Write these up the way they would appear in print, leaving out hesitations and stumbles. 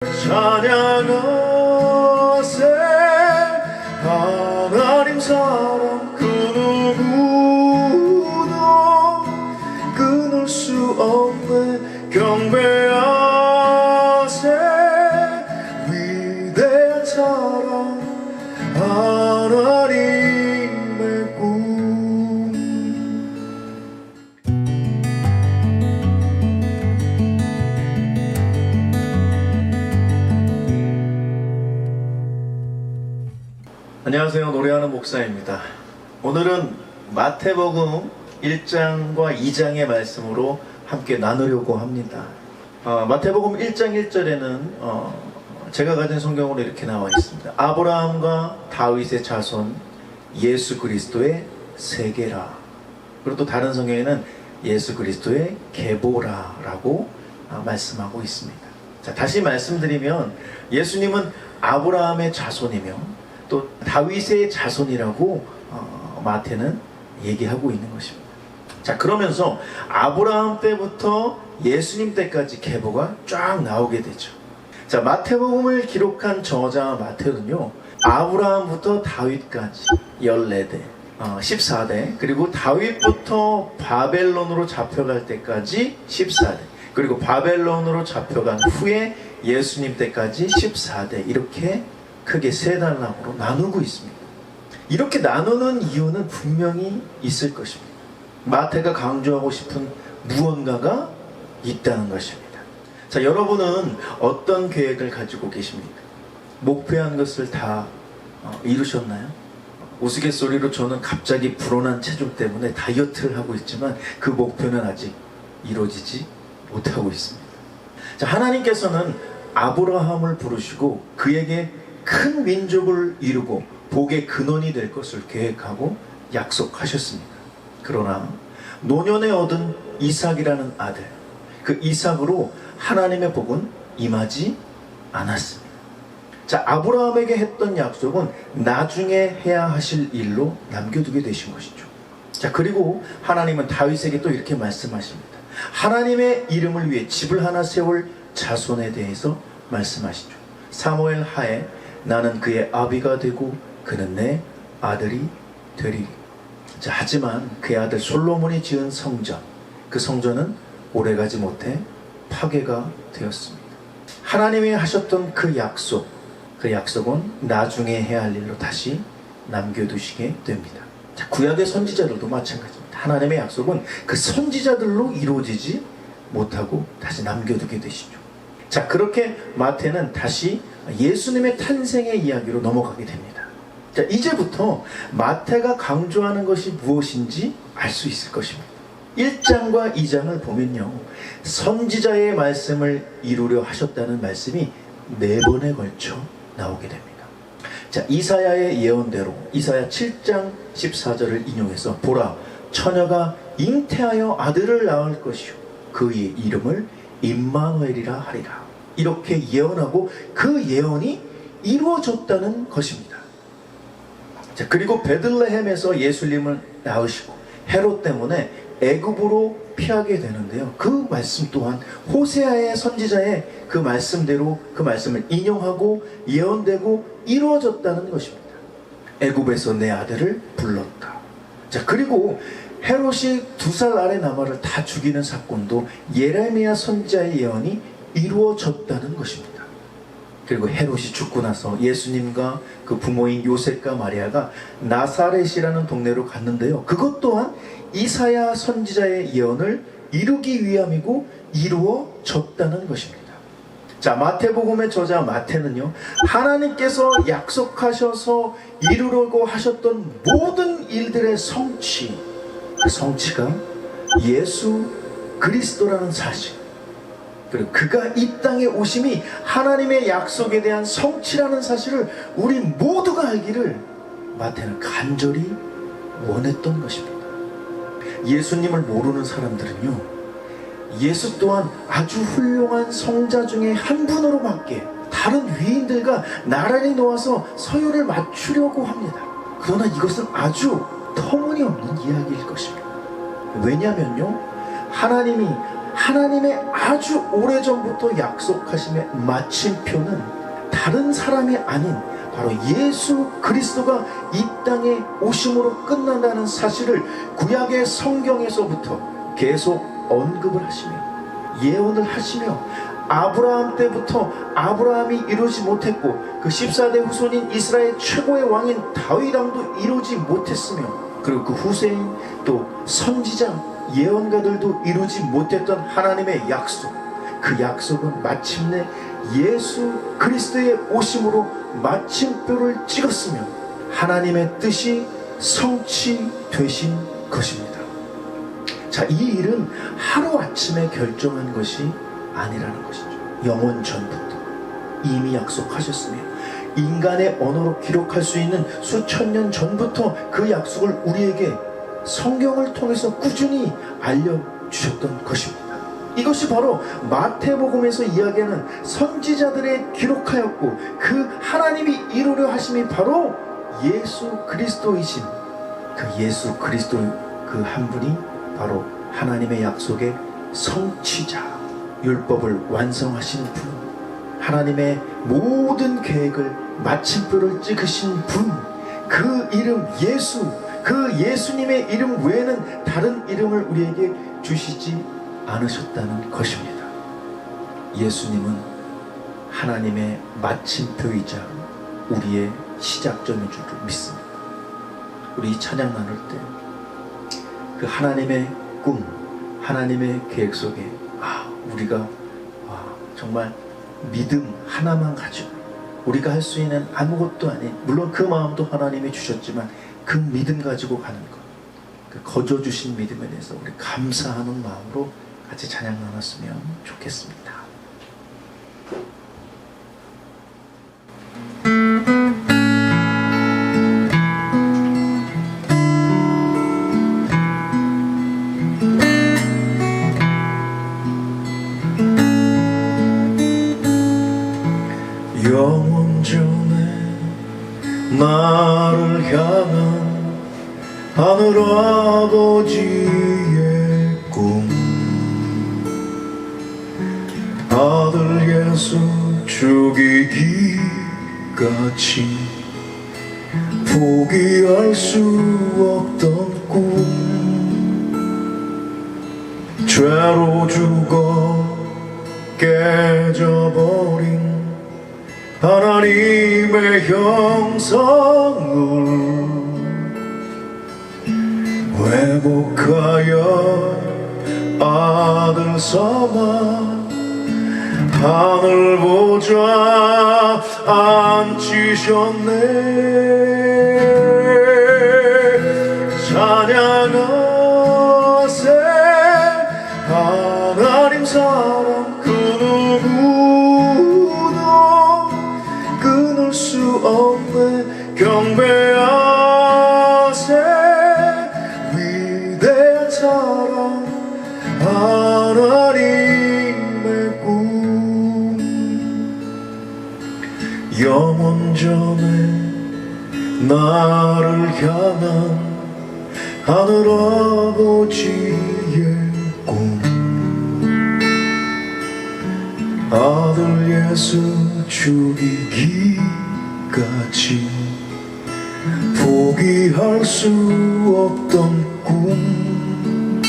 찬양하세 하나님 사랑 그 누구도 끊을 수 없네. 경배하세 위대한 사랑 하나님의 꿈. 안녕하세요. 노래하는 목사입니다. 오늘은 마태복음 1장과 2장의 말씀으로 함께 나누려고 합니다. 마태복음 1장 1절에는 제가 가진 성경으로 이렇게 나와 있습니다. 아브라함과 다윗의 자손 예수 그리스도의 세계라. 그리고 또 다른 성경에는 예수 그리스도의 계보라라고 말씀하고 있습니다. 자, 다시 말씀드리면 예수님은 아브라함의 자손이며 또 다윗의 자손이라고 마태는 얘기하고 있는 것입니다. 자, 그러면서 아브라함 때부터 예수님 때까지 계보가 쫙 나오게 되죠. 자, 마태복음을 기록한 저자 마태는요, 아브라함부터 다윗까지 14대, 14대, 그리고 다윗부터 바벨론으로 잡혀갈 때까지 14대, 그리고 바벨론으로 잡혀간 후에 예수님 때까지 14대, 이렇게 크게 세 단락으로 나누고 있습니다. 이렇게 나누는 이유는 분명히 있을 것입니다. 마태가 강조하고 싶은 무언가가 있다는 것입니다. 자, 여러분은 어떤 계획을 가지고 계십니까? 목표한 것을 다 이루셨나요? 우스갯소리로 저는 갑자기 불어난 체중 때문에 다이어트를 하고 있지만 그 목표는 아직 이루어지지 못하고 있습니다. 자, 하나님께서는 아브라함을 부르시고 그에게 큰 민족을 이루고 복의 근원이 될 것을 계획하고 약속하셨습니다. 그러나 노년에 얻은 이삭이라는 아들, 그 이삭으로 하나님의 복은 임하지 않았습니다. 자, 아브라함에게 했던 약속은 나중에 해야 하실 일로 남겨두게 되신 것이죠. 자, 그리고 하나님은 다윗에게 또 이렇게 말씀하십니다. 하나님의 이름을 위해 집을 하나 세울 자손에 대해서 말씀하시죠. 사무엘 하에 나는 그의 아비가 되고 그는 내 아들이 되리리. 자, 하지만 그의 아들 솔로몬이 지은 성전, 그 성전은 오래가지 못해 파괴가 되었습니다. 하나님이 하셨던 그 약속은 나중에 해야 할 일로 다시 남겨두시게 됩니다. 자, 구약의 선지자들도 마찬가지입니다. 하나님의 약속은 그 선지자들로 이루어지지 못하고 다시 남겨두게 되시죠. 자, 그렇게 마태는 다시 예수님의 탄생의 이야기로 넘어가게 됩니다. 자, 이제부터 마태가 강조하는 것이 무엇인지 알 수 있을 것입니다. 1장과 2장을 보면요, 선지자의 말씀을 이루려 하셨다는 말씀이 4번에 걸쳐 나오게 됩니다. 자, 이사야의 예언대로 이사야 7장 14절을 인용해서 보라, 처녀가 잉태하여 아들을 낳을 것이요 그의 이름을 임마누엘이라 하리라. 이렇게 예언하고 그 예언이 이루어졌다는 것입니다. 자, 그리고 베들레헴에서 예수님을 낳으시고 헤롯 때문에 애굽으로 피하게 되는데요, 그 말씀 또한 호세아의 선지자의 그 말씀대로 그 말씀을 인용하고 예언되고 이루어졌다는 것입니다. 애굽에서 내 아들을 불렀다. 자, 그리고 헤롯이 2살 아래 나마를 다 죽이는 사건도 예레미야 선지자의 예언이 이루어졌다는 것입니다. 그리고 헤롯이 죽고 나서 예수님과 그 부모인 요셉과 마리아가 나사렛이라는 동네로 갔는데요, 그것 또한 이사야 선지자의 예언을 이루기 위함이고 이루어졌다는 것입니다. 자, 마태복음의 저자 마태는요, 하나님께서 약속하셔서 이루려고 하셨던 모든 일들의 성취, 그 성취가 예수 그리스도라는 사실, 그리고 그가 이 땅에 오심이 하나님의 약속에 대한 성취라는 사실을 우리 모두가 알기를 마태는 간절히 원했던 것입니다. 예수님을 모르는 사람들은요, 예수 또한 아주 훌륭한 성자 중에 한 분으로밖에 다른 위인들과 나란히 놓아서 서열을 맞추려고 합니다. 그러나 이것은 아주 터무니없는 이야기일 것입니다. 왜냐면요, 하나님이 하나님의 아주 오래전부터 약속하심의 마침표는 다른 사람이 아닌 바로 예수 그리스도가 이 땅에 오심으로 끝난다는 사실을 구약의 성경에서부터 계속 언급을 하시며 예언을 하시며 아브라함 때부터 아브라함이 이루지 못했고 그 14대 후손인 이스라엘 최고의 왕인 다윗 왕도 이루지 못했으며 그리고 그 후세인 또 선지자 예언가들도 이루지 못했던 하나님의 약속, 그 약속은 마침내 예수 그리스도의 오심으로 마침표를 찍었으며 하나님의 뜻이 성취되신 것입니다. 자, 이 일은 하루아침에 결정한 것이 아니라는 것이죠. 영원 전부터 이미 약속하셨으며 인간의 언어로 기록할 수 있는 수천 년 전부터 그 약속을 우리에게 성경을 통해서 꾸준히 알려주셨던 것입니다. 이것이 바로 마태복음에서 이야기하는 선지자들의 기록하였고 그 하나님이 이루려 하심이 바로 예수 그리스도이신 그 예수 그리스도 그 한 분이 바로 하나님의 약속의 성취자, 율법을 완성하신 분, 하나님의 모든 계획을 마침표를 찍으신 분, 그 이름 예수, 그 예수님의 이름 외에는 다른 이름을 우리에게 주시지 않으셨다는 것입니다. 예수님은 하나님의 마침표이자 우리의 시작점인 줄 믿습니다. 우리 이 찬양 나눌 때 그 하나님의 꿈, 하나님의 계획 속에 우리가 정말 믿음 하나만 가지고 우리가 할 수 있는 아무것도 아닌, 물론 그 마음도 하나님이 주셨지만 그 믿음 가지고 가는 것, 그 거저 주신 믿음에 대해서 우리 감사하는 마음으로 같이 찬양 나눴으면 좋겠습니다. 영원 전에 나를 향한 하늘 아버지의 꿈, 아들 예수 죽이기까지 포기할 수 없던 꿈, 죄로 죽어 깨져버린 하나님의 형상을 회복하여 아들 삼아 하늘 보좌 앉히셨네. 찬양하세 하나님 사랑 그 누구도 끊을 수 없네. 경배하세 위대한 사랑 하나님의 꿈. 영원 전에 나를 향한 하늘 아버지의 꿈, 아들 예수 죽이기까지 포기할 수 없던 꿈,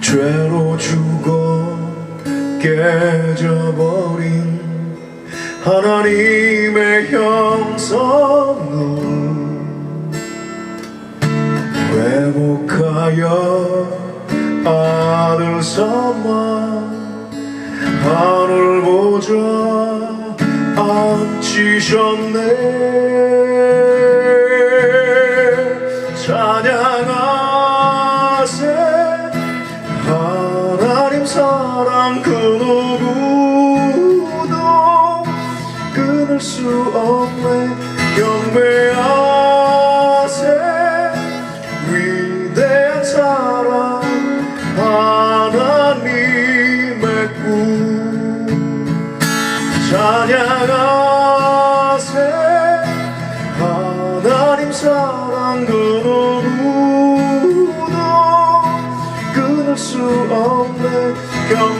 죄로 죽어 깨져버린 하나님의 형상을 회복하여 아들 삼아 하늘 보좌 앉히셨네. 찬양하세 하나님 사랑 그 누구도 끊을 수 없네. 경배하세 위대한 사랑 하나님의 꿈. 찬양하세 하나님 사랑 그 누구도 끊을 수 없네.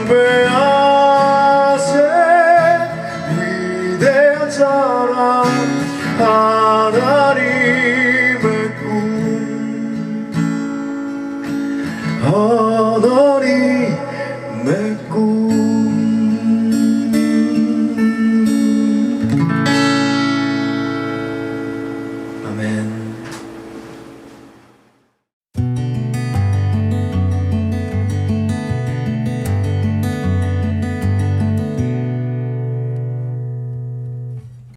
경배하세 위대한 사랑 하나님의 꿈 하나